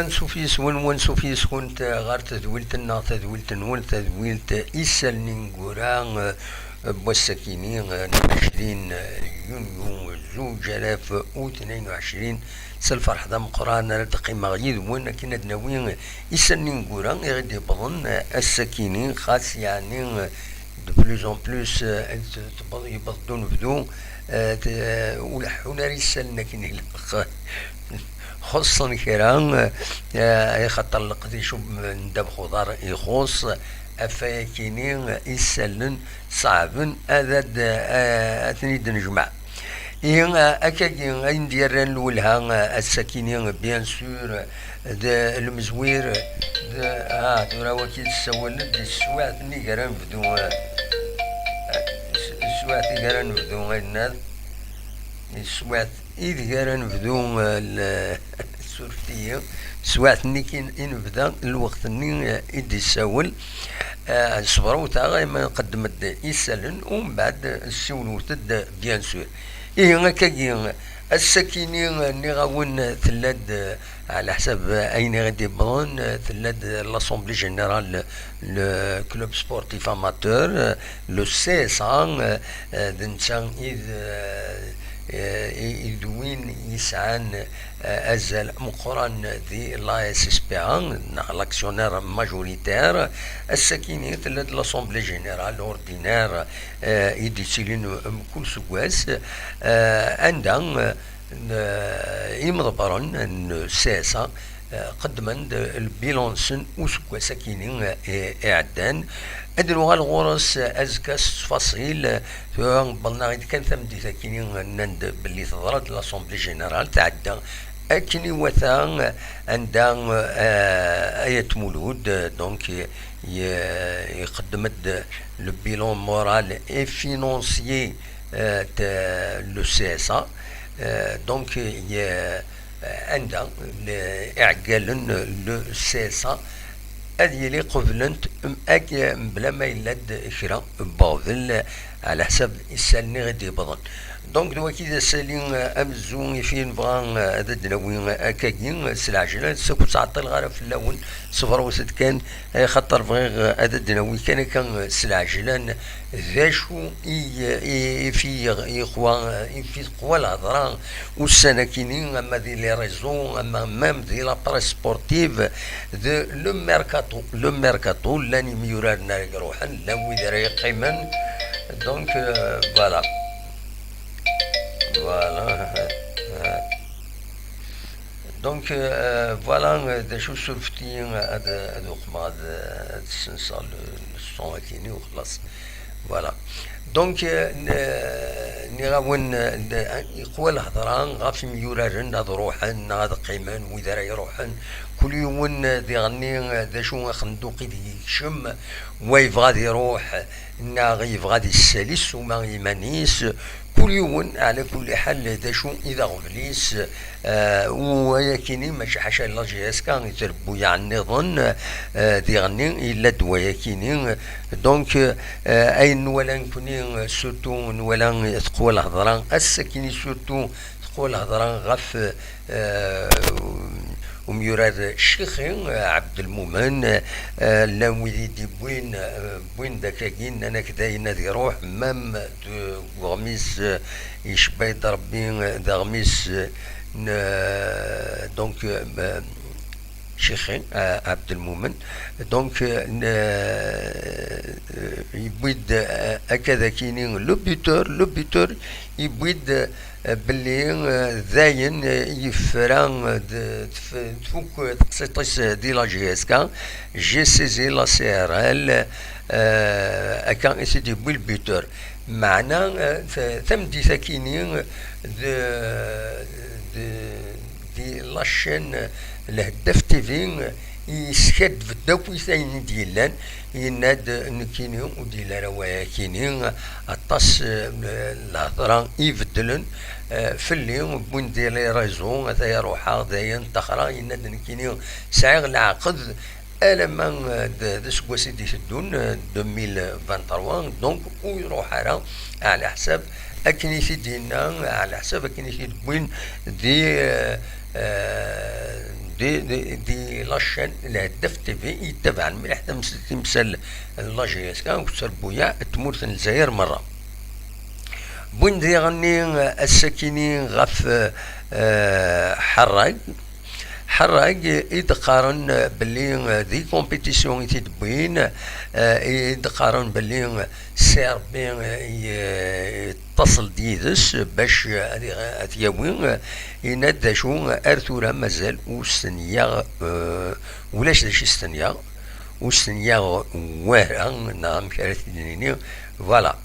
أهلا سوفيس ون سوفيس كنت غار تذويلتنا تذويلت نون تذويلت إيسال نقوران بوسكينين 20 يونيو 2022 سالفرح ذا مقران ردقي مغيد وين كنا دناوين إيسال نقوران يغدي بظن السكينين خاص يعني دو بلوز اون بلوس يبضون بدون ولحونا رسالنا كنا خصا كرا يخطر لقدي شوف ندب خضار يخص افاكينين يسلن صعب هذا اثني نجمع اكاكين غين ديران الاولها السكينين بيان سور المزوير ترى وكيل السوالد السواعث اللي كران بدو السواعث اللي كران بدو غير السواعث إذا كان بدون السورتية سواعث نيكين نبدا الوقت ني إدي ساول صبروا تاع ما قدمت يسالن ومن بعد السول وتد بيان سور هكاكي السكينين ني غاون ثلاد على حسب اين غادي يبغون ثلاد لاسومبلي جينيرال لو كلوب سبورتيف اماتور لو سي سان دنسان يدوين يسعان أزل مقرن دي لا اس اس بي ان لاكسيونير ماجوريتير السكينية تلد لاسومبلي جينيرال اوردينير يديسيلين كل سواس عندها يمضبرن ساسا قدما البيلونسن وسكوا سكينين اعدان ادلو الغرس ازكاس فصيل بلنا كان ثم دي سكينين نند باللي تضرد لاسومبلي جينيرال تعدى اكني وثان عندها اية مولود دونك يقدمت لو بيلون مورال اي فينونسيي لو سي اس ا دونك عندها اعقال لو سي اس ا هذه اللي قبلنت بلا ما يلاد كرا باطل على حسب السالني غادي يبضن دونك دوا كي سالين امزون فين بغا هذا دناوي اكاكين سلعجله سكو تعطل غير في اللون صفر وسد كان خطر بغي هذا دناوي كان سلعجلان ذا شو في قوى في قوى الهضره والسناكينين اما دي لي ريزون اما مام دي لا بريس سبورتيف دو لو ميركاتو لاني ميورارنا يروحن لا ويدير يقيمن دونك فوالا دونك فوالا دا شو سولفتي هادو قماد السنسال الصون كيني وخلاص فوالا دونك نغاون يقوى الهضران غاف ميورارن هاد روحن هاد قيمان وإذا راه يروحن كل يوم دي غني دا شو خندوقي دي يكشم ويبغى يروح ناغي يبغى السالس وما يمانيس كل يوم على كل حال دا شو اذا غبليس وياكيني ماشي حاشا لا جياس كان يتربو يعني ظن دي غني الا دواياكيني دونك اين ولا نكوني سورتو ولا تقوى الهضره السكيني سورتو تقوى الهضره غف وميوراد الشيخين عبد المؤمن لا ويدي بوين داكاكين انا كدا ينادي روح مام غميس يشبه يضربين دا غميس دونك شيخين عبد المؤمن دونك يبيد هكذا كاينين لو بيتور يبيد باللي ذاين يفران تفوك تقسيطيس دي لا جي اس كا جي سيزي لا سي ار ال كان اسيدي بوي البيتور معنا ثم دي ساكينين دي لاشين الهداف تيفي يسكد في الدوكي ثاني ديالان يناد نكيني وديال روايا كيني اطاس الهضره يبدلن في اللي بوين ديال ريزون هذا يروح هذا ينتخرا يناد نكيني ساعغ العقد لما دسكوا سيدي يشدون 2023 دونك ويروح على حساب اكنيسي ديالنا على حساب اكنيسي بوين دي دي لاشين الهدف تي في يتبع مليح تمثال لاجي اس كان وتربويا تمورت الجزائر مره بوندي غني السكيني غف حراق يتقارن باللي دي كومبيتيسيون يتدبين يتقارن باللي سيربي يتصل ديدس باش اتياوين يندشو ارثورا مازال وستنيا ولاش داش استنيا وستنيا وارا نعم كارثينيني فوالا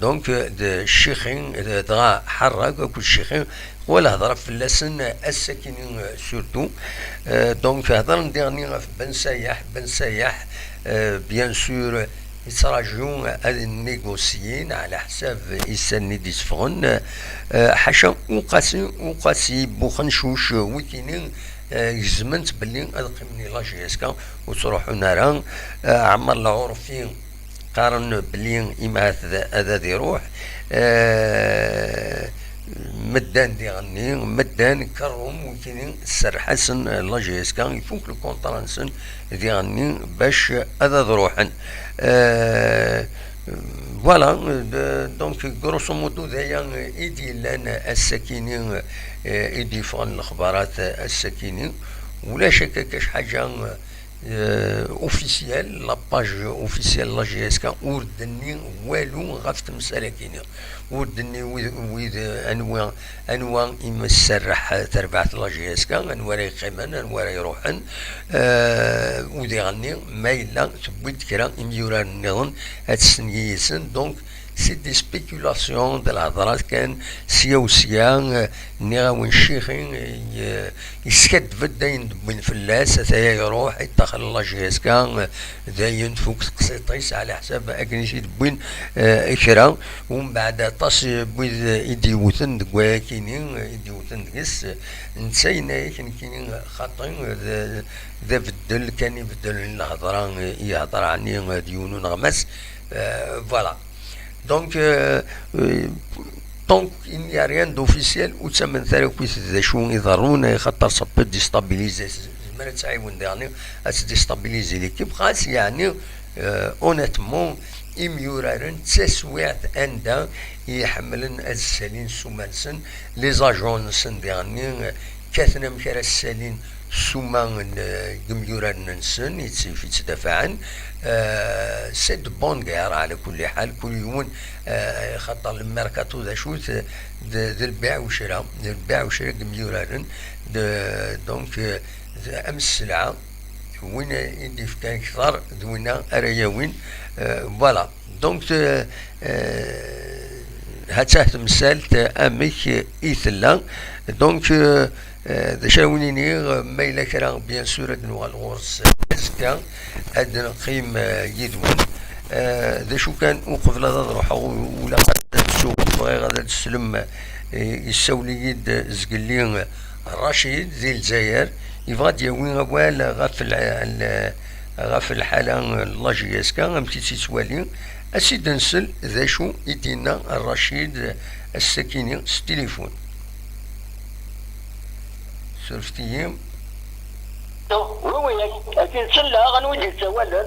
دونك الشيخين دغا حراق كل الشيخين ولا هضر في اللسن الساكنين سورتو دونك هضر نديرني في بن سايح بيان سور يتراجعون النيغوسيين على حساب يسني ديسفون حاشا وقاسي بوخنشوش ويكينين يزمنت باللي ادقمني لاجي اسكا وتروحوا نارا عمر العرفي قارن بلي إما هذا دي روح مدان دي غني مدان كرهم وكاين السرحسن لاجيس كان يفوك الكونطرانسن دي غني باش هذا روحن فوالا دونك غروسو مودو دايا ايدي لنا الساكنين ايدي فان الاخبارات الساكنين ولا شك كاش حاجه اوفيسيال لاباج اوفيسيال لا جي اس كا وردني والو غاف تمساله كينيا وردني ويد انواع اما السرح تربعت لا جي اس كا انواع يقيمن انواع يروحن ودي غني ما الا تبيت كرا يورا نظن هاد السنيسن دونك سي دي سبيكولاسيون د الهضرات كان سيا نيغاون الشيخين يسكد فداين من فلاس ثايا يروح يدخل لا جي اس كان داين فوق قسيطيس على حساب اكنيشي دبوين كرا ومن بعد طاس بويد يديوثن دكوا كاينين يديوثن دكس نسينا كاينين خاطين ذا بدل كان يبدل الهضره يهضر عني ديونو نغمس فوالا Donc, tant qu'il n'y a rien d'officiel, ou ça m'intéresse que des choses يضرون خاطر ça peut déstabiliser. ما نتعاون يعني تستابيليزي ليكيب خاص يعني اونيتمون يميورارن تسويات عندها يحملن السالين سومانسن لي زاجونسن يعني كاثنا مكرا السالين سومان يميورارن نسن يتسيف يتدافعن سي دو بون غير على كل حال كل يوم خاطر الميركاتو ذا شوت ذا البيع والشراء يميورارن دونك امس السلعه وين يدي في كان كثر دوينا ارايا وين فوالا دونك هاتاه مثال اميك ايثلا دونك ذا شاونيني ما الا كرا بيان سور نوع الغرس كان هاد نقيم يدون ذا شو كان وقبل هذا نروحو ولا قد السوق بغي غادا تسلم يساولي يد زقلين رشيد ذي الجزائر يبغى دياوين غوال غاف الحالة لاجياس كان متي تسوالي اسيد نسل ذا شو يدينا الرشيد السكيني التليفون سرفتيهم وي اكيد سلا غنودي تسوالا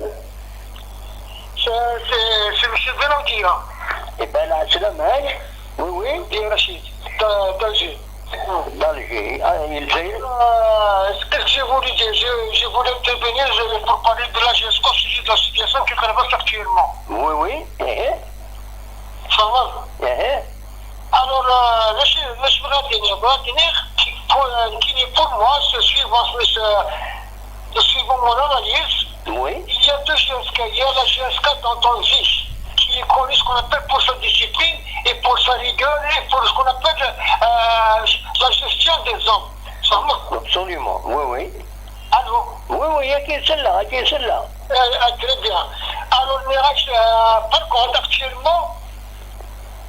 سي مشي فينوديا يبان على السلام هاك وي دي رشيد دالجي الجزائر ce que j'ai voulu dire, j'ai voulu intervenir pour parler de la gestion de la situation qui traverse actuellement. Oui. Ça va. Alors, je voudrais dire qui pour moi, suivant mon analyse, il y a deux GSK. Il y a la GSK dont on vit, qui est connue ce qu'on appelle pour sa discipline et pour sa rigueur et pour ce qu'on appelle la gestion des hommes. Ça va? Absolument, oui. Allô? Oui, qui est celle-là. Très bien. Alors, Mirage, par contre, actuellement,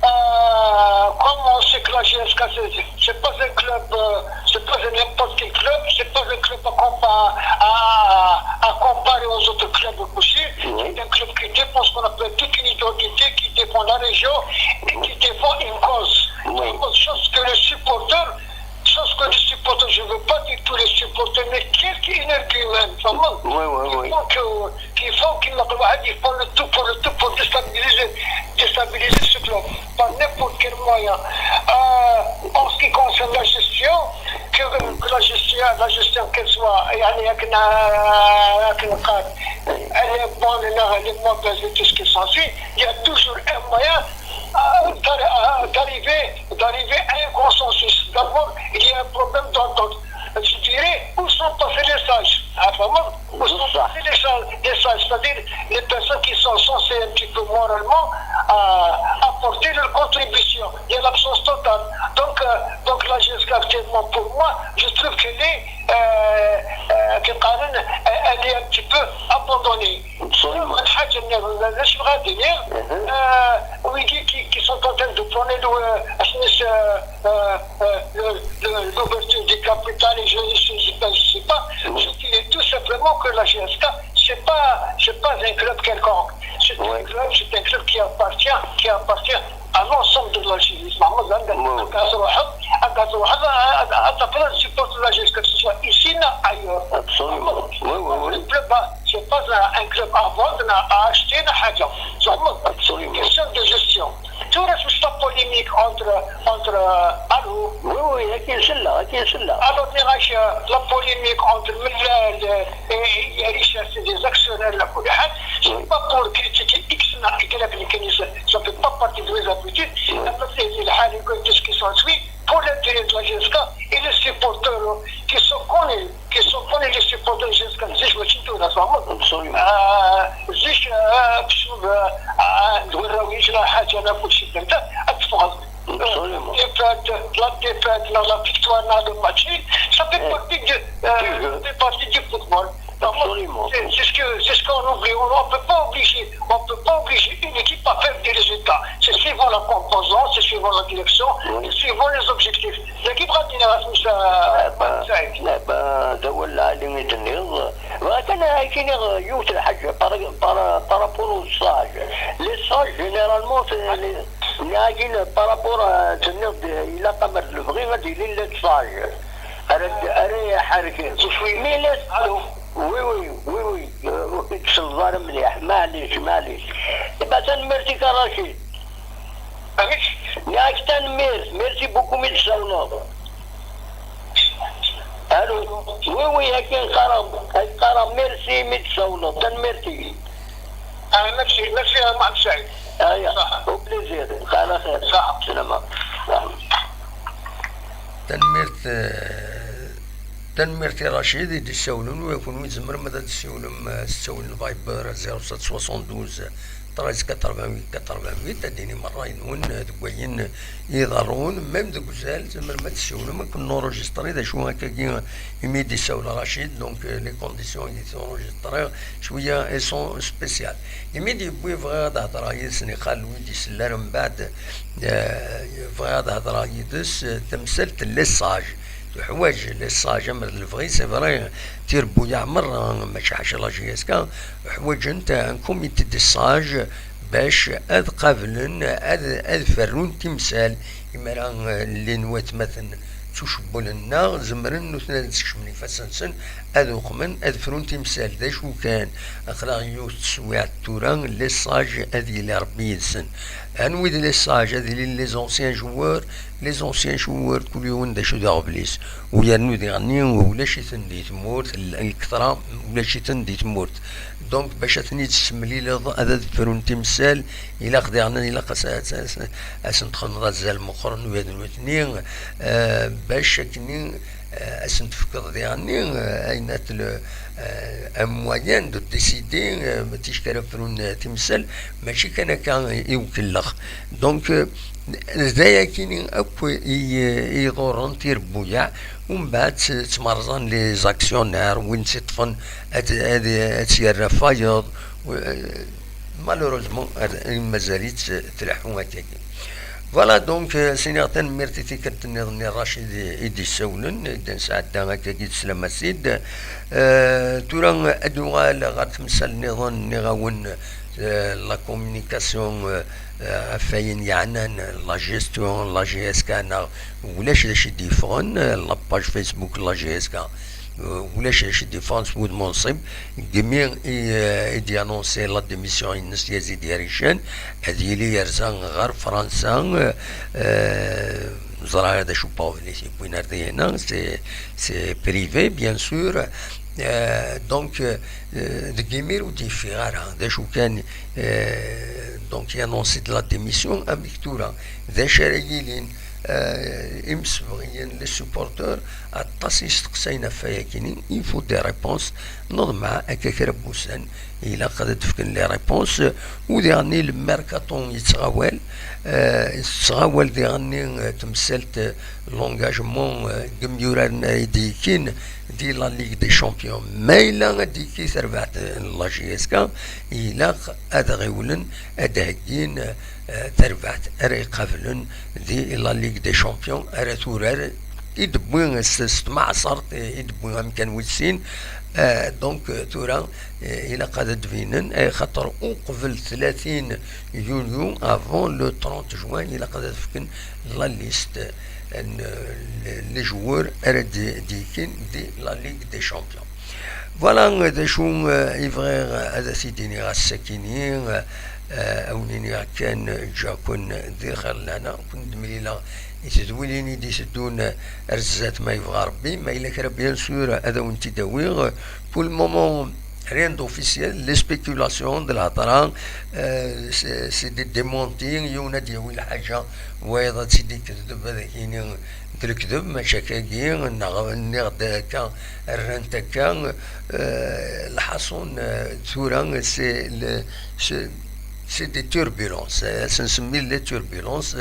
comme on sait que la GSK, c'est pas un club, c'est pas n'importe quel club, c'est pas un club à comparer aux autres clubs aussi. C'est un club qui défend ce qu'on appelle toute une identité, qui défend la région et qui défend une cause. Chose que les supporters, je ne veux pas dire tous les supporters, mais oui. Qu'il faut qu'il faut le tout pour déstabiliser ce club par n'importe quel moyen. En ce qui concerne la gestion, que la gestion qu'elle soit, elle est bonne, elle est mauvaise et tout ce qui s'ensuit, il y a toujours un moyen d'arriver à un consensus. D'abord, il y a un problème d'entente. Je dirais, où sont passés les sages? Où sont passés les sages? C'est-à-dire les personnes qui sont censées un petit peu moralement apporter leur contribution. Il y a l'absence totale. Donc la GSK actuellement, pour moi, je trouve qu'elle est un petit peu abandonnée. Qui sont en train de prendre l'ouverture du capital et je ne sais pas. Je dirais tout simplement que la GSK, c'est pas un club quelconque. C'est un club qui appartient à l'ensemble de l'Algérie. Supporte la GSK, que ce soit ici ou ailleurs. Absolument. Oui. C'est pas un club à vendre, à acheter, absolument. Une question de gestion. Tout reste la polémique entre Alou. Oui, Alors, la polémique entre Millal et Richard, c'est des actionnaires, la politique. Je ne suis pas pour critiquer X, ça ne fait pas partie de mes habitudes. Tout ce qui s'ensuit, pour l'intérêt de la GSK et les supporters qui sont connus les supporters de la GSK, je me suis tout là, absolument. La victoire dans le match, ça fait partie du football. Absolument. C'est ce qu'on oublie. On ne peut pas obliger une équipe à faire des résultats. C'est suivant la composante, c'est suivant la direction, c'est suivant les objectifs. L'équipe va dire دولة اللي تنيض وكان كينيغ يوت الحاجة بارابور الصاج لي صاج جينيرالمون ناجين بارابور تنيض إلى قمر البغي غادي لي صاج أري حركة ميلس وي تشظر مليح معليش يبقى تنمرتي كراشيد ياك تنمير ميرسي بوكو ميل ساونا الو وي هكين قرام ميرسي ميل ساونا تنمرتي ميرسي مع السعيد او بليزير على خير صح سلامة تنميرتي رشيد يدي السولون ويكون يزمر مدى السول الفايبر 0772 13 تديني مرة ينون دوين يضرون ميم دو كوزال زمر ما تسولو ما كنا نورجستري دا شو هكا كي يميدي السول رشيد دونك لي كونديسيون اللي تونجستري شوية اي سون سبيسيال يميدي بوي فغا هضرا يسني قال ويدي سلار من بعد فغا هضرا يدس تمثلت ليساج حوايج للصاج امر الفغي سي فري تير بو يعمر ماشي حاجه لا جي اس كا حوايج انت ان كوميتي دي صاج باش اذ قابلن اذ فرون تمثال اما اللي نوات مثلا تشبو لنا زمرن نثنا تشمني فسنسن اذ قمن اذ فرون تمثال ذا شو كان اخلاق يوت سويع توران لي صاج هذه اللي ربي يدسن انويد لي صاج هذه لي زونسيان جوار كل يوم دا شو داغ بليس ويرنو دي غني ولا شي تندي تمورت الكثرة ولا شي تندي تمورت دونك باش تني تسملي لي هذا فرون تمثال الى خدعنا الى قسات اسن تخنض زال مقرن ويد الوثنين باش كني اسن تفكر يعني اينات un moyen de décider تشكر فرون تمثال ماشي كان يوكلخ دونك زي كاين اكو يدورون تيربويا ومن بعد تمرزان لي زاكسيونير وين تطفن تسير فايض مالوروزمون مازالت تلحو هكاك فوالا دونك سينيغتان ميرتيتي كنتني رشيد يدي السولن دان ساعتها هكاك يتسلم السيد تورا ادوغال غتمثل نظن نغاون لا كومونيكاسيون فاين يعنان لا جيستيون لا جي اس كا ولاش داش ديفون لا باج فيسبوك لا جي اس كا ولاش عيش ديفونس بود منصب جميع ايدي انونسي لا ديميسيون الناس يزيد يريشان هذه لي يرزان غير فرنسا زرا هذا شو باولي وين هنا سي بريفي بيان سور دونك دجيمير ودي فيغارا دا شو كان دونك يانونسي لا ديميسيون افيكتورا ذا شرايلين امسبغيين لي سوبورتور الطاس يستقسينا فيا كينين يفو دي ريبونس نوض مع هكاك ربوسان إلا قد تفكن لي ريبونس ودي غني الميركاتون يتغاول يتغاول دي غني تمثلت لونجاجمون جميوران يديكين دي لا ليغ دي شامبيون ما إلا ديكي ثربعت لا جي اس كا إلا أدغيولن أدهجين تربعت أري قبلن دي لا ليغ دي شامبيون أري تورار يدبوين استمع صارت يدبوين أمكان ويسين دونك تورا إلا قد دفينن أي خاطر قبل 30 يونيو افون لو 30 جوان إلا قد تفكن لا ليست لي جوور أرد ديكين دي لا ليغ دي شامبيون فوالا دا شو يفغير هذا سيديني غا الساكنين أوليني كان جاكون ذي خير لنا كنت مليلا يتدوليني دي سدون رزات ما يبغى ربي ما إلا كان بيان سور هذا وانت داويغ بول مومون rien d'officiel les spéculations de الهضره سي دي ديمونتين يونادي ولا حاجه ويضا تسيدي كذب هذا كاين الكذب مشاكاكي النغد هكا الرنت هكا الحصون ثورا سي دي توربولونس سنسمي لي توربولونس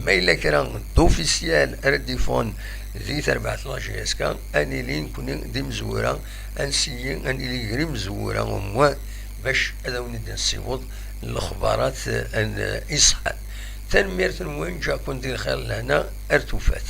ما إلا كان دوفيسيال رديفون ذي تربعت لا جي اس كا اني لين كونين دي مزوره انسيين اني لي غير مزوره وموا باش هذا ونبدا نسيوض الاخبارات ان اصحى تنمير وين جا كون دير خير لهنا ارتوفات